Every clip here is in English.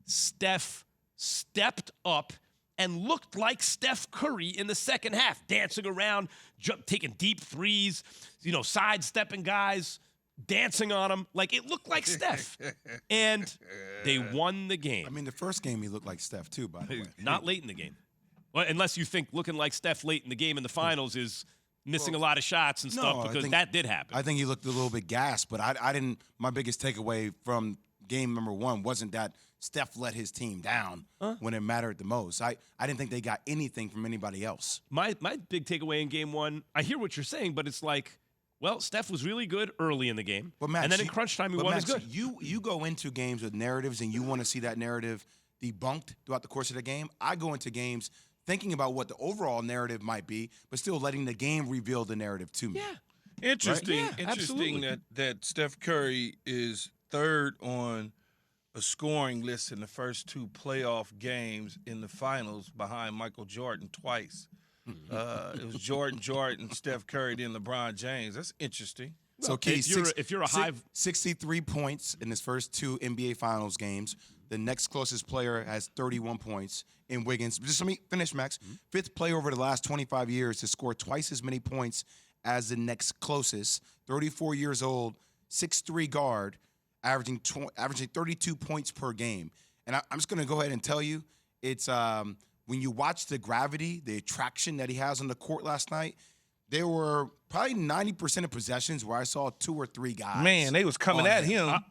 Steph stepped up and looked like Steph Curry in the second half, dancing around, taking deep threes, sidestepping guys, dancing on them. Like, it looked like Steph. And they won the game. I mean, the first game he looked like Steph, too, by the way. Not late in the game. Well, unless you think looking like Steph late in the game in the finals is missing a lot of shots and stuff, because that did happen. I think he looked a little bit gassed, but I didn't – my biggest takeaway from game number one wasn't that Steph let his team down when it mattered the most. I didn't think they got anything from anybody else. My big takeaway in game one, I hear what you're saying, but it's like, well, Steph was really good early in the game, but Max, and then in crunch time he wasn't as good. You go into games with narratives and you want to see that narrative debunked throughout the course of the game. I go into games thinking about what the overall narrative might be, but still letting the game reveal the narrative to me. Yeah. Interesting. Right? Yeah, interesting that Steph Curry is third on a scoring list in the first two playoff games in the finals behind Michael Jordan twice. It was Jordan, Steph Curry, then LeBron James. That's interesting. So, if you're a high 63 points in his first two NBA Finals games. The next closest player has 31 points in Wiggins. Just let me finish, Max. Fifth player over the last 25 years to score twice as many points as the next closest. 34 years old, 6'3" guard, averaging 32 points per game. And I'm just going to go ahead and tell you, it's when you watch the gravity, the attraction that he has on the court last night, there were probably 90% of possessions where I saw two or three guys. Man, they was coming at him. I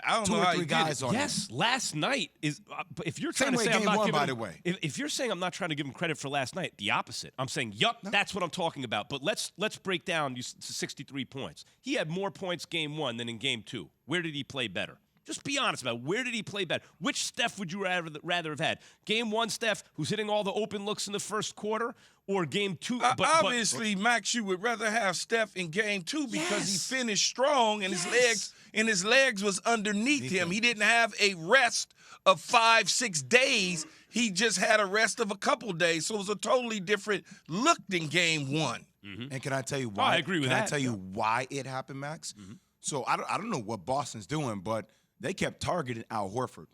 don't two know or how three he guys did it. on him. Yes, last night is. But if you're trying Same to way say I'm game not one, giving by him, the way. if you're saying I'm not trying to give him credit for last night, the opposite. I'm saying, that's what I'm talking about. But let's break down 63 points. He had more points game one than in game two. Where did he play better? Just be honest about it. Where did he play better? Which Steph would you rather have had? Game one Steph, who's hitting all the open looks in the first quarter, or game two? Obviously, Max, you would rather have Steph in game two because he finished strong and his legs was underneath him. He didn't have a rest of 5-6 days. He just had a rest of a couple days. So it was a totally different look than game one. And can I tell you why? I agree with that. Can I tell you why it happened, Max? So I don't know what Boston's doing, but they kept targeting Al Horford.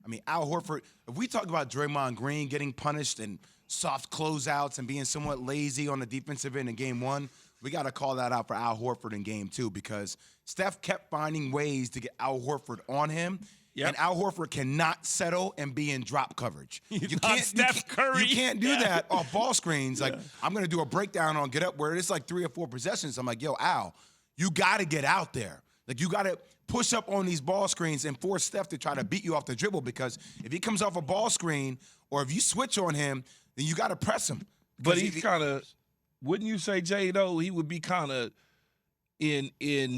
I mean, Al Horford, if we talk about Draymond Green getting punished and soft closeouts and being somewhat lazy on the defensive end in game one, we got to call that out for Al Horford in game two, because Steph kept finding ways to get Al Horford on him. Yep. And Al Horford cannot settle and be in drop coverage. You can't, Steph Curry. You can't do that off ball screens. Like, I'm going to do a breakdown on get up where it's like 3 or 4 possessions. I'm like, yo, Al, you got to get out there. Like, you got to push up on these ball screens and force Steph to try to beat you off the dribble, because if he comes off a ball screen or if you switch on him, then you got to press him. But he's kind of, wouldn't you say, Jay, though, he would be kind of in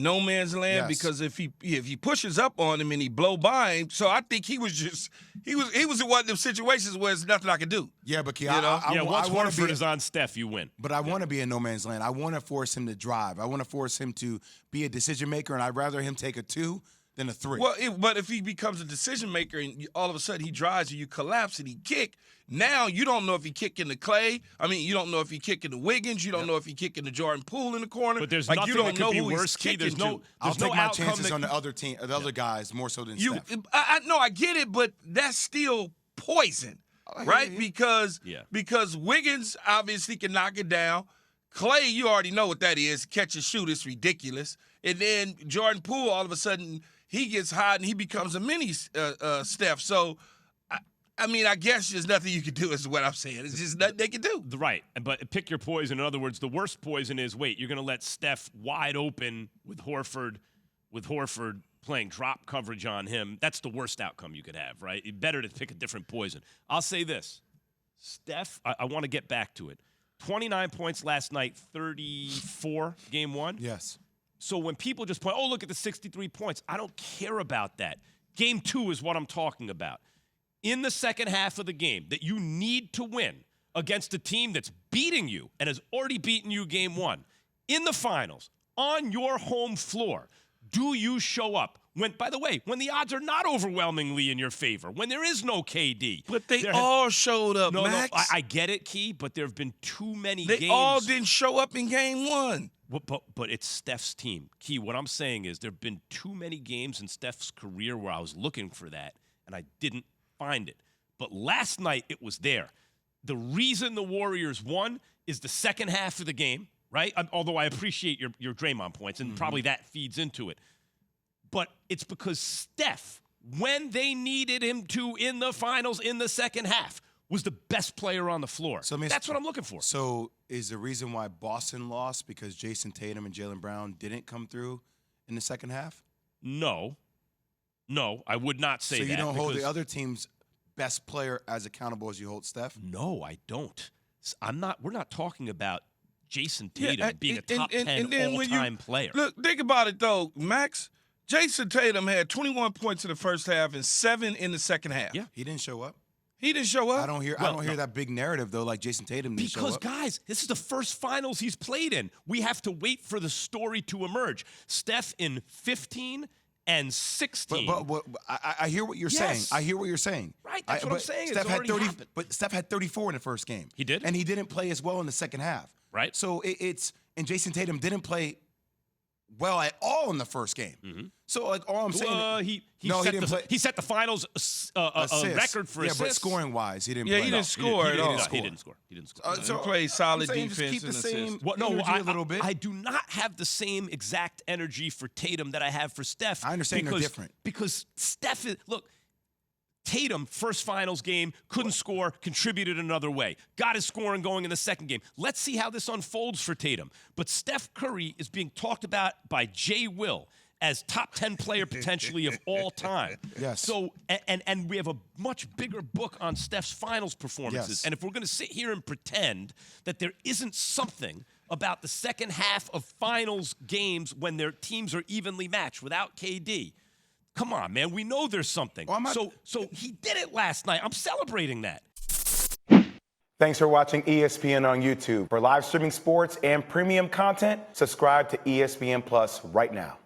no man's land, because if he pushes up on him and he blow by him, so I think he was in one of them situations where there's nothing I can do. Yeah, but once Horford is on Steph, you win. But I want to be in no man's land. I want to force him to drive. I want to force him to be a decision maker, and I'd rather him take a 2 than a 3. Well, but if he becomes a decision maker and all of a sudden he drives and you collapse and he kick, now you don't know if he kicking the Clay. I mean, you don't know if he kicking the Wiggins. You don't know if he kicking the Jordan Poole in the corner. But there's nothing that could be worse. There's no I'll take my chances on the other team, the other guys more so than Steph. I get it, but that's still poison, right? Because Wiggins obviously can knock it down. Clay, you already know what that is. Catch and shoot is ridiculous. And then Jordan Poole, all of a sudden, he gets hot and he becomes a mini Steph. So, I mean, I guess there's nothing you can do is what I'm saying. It's just nothing they can do. Right. But pick your poison. In other words, the worst poison is, you're going to let Steph wide open with Horford playing drop coverage on him. That's the worst outcome you could have, right? Better to pick a different poison. I'll say this. Steph, I want to get back to it. 29 points last night, 34 game one. Yes. So when people just point, look at the 63 points, I don't care about that. Game two is what I'm talking about. In the second half of the game that you need to win against a team that's beating you and has already beaten you game one, in the finals, on your home floor, do you show up? By the way, when the odds are not overwhelmingly in your favor, when there is no KD. But they all showed up, Max. No, I get it, Key, but there have been too many games. They all didn't show up in game one. But it's Steph's team. Key, what I'm saying is there have been too many games in Steph's career where I was looking for that, and I didn't find it. But last night, it was there. The reason the Warriors won is the second half of the game, right? Although I appreciate your Draymond points, and probably that feeds into it. But it's because Steph, when they needed him to in the finals in the second half, was the best player on the floor. So that's what I'm looking for. So is the reason why Boston lost because Jason Tatum and Jaylen Brown didn't come through in the second half? No, I would not say that. So you don't hold the other team's best player as accountable as you hold Steph? No, I don't. We're not talking about Jason Tatum being a top 10 all-time player. Look, think about it, though, Max. Jason Tatum had 21 points in the first half and 7 in the second half. Yeah. He didn't show up. He didn't show up. I don't hear that big narrative, though, like Jason Tatum didn't show up. Because, guys, this is the first finals he's played in. We have to wait for the story to emerge. Steph in 15 and 16. But I hear what you're saying. I hear what you're saying. Right, that's what I'm saying. Steph had 30, but Steph had 34 in the first game. He did? And he didn't play as well in the second half. Right. So and Jason Tatum didn't play well at all in the first game. Mm-hmm. So, like, all I'm saying he didn't play. He set the finals record for assists. Yeah, but scoring-wise, he didn't play. Yeah, he didn't score at all. He didn't score. So he played solid defense defense keep the and same assists. energy a little bit. I do not have the same exact energy for Tatum that I have for Steph. I understand they're different. Because Steph is – look, Tatum, first finals game, couldn't score, contributed another way. Got his scoring going in the second game. Let's see how this unfolds for Tatum. But Steph Curry is being talked about by JWill as top 10 player potentially of all time. Yes. So, and we have a much bigger book on Steph's finals performances. Yes. And if we're going to sit here and pretend that there isn't something about the second half of finals games when their teams are evenly matched without KD, come on, man. We know there's something. So he did it last night. I'm celebrating that. Thanks for watching ESPN on YouTube. For live streaming sports and premium content, subscribe to ESPN Plus right now.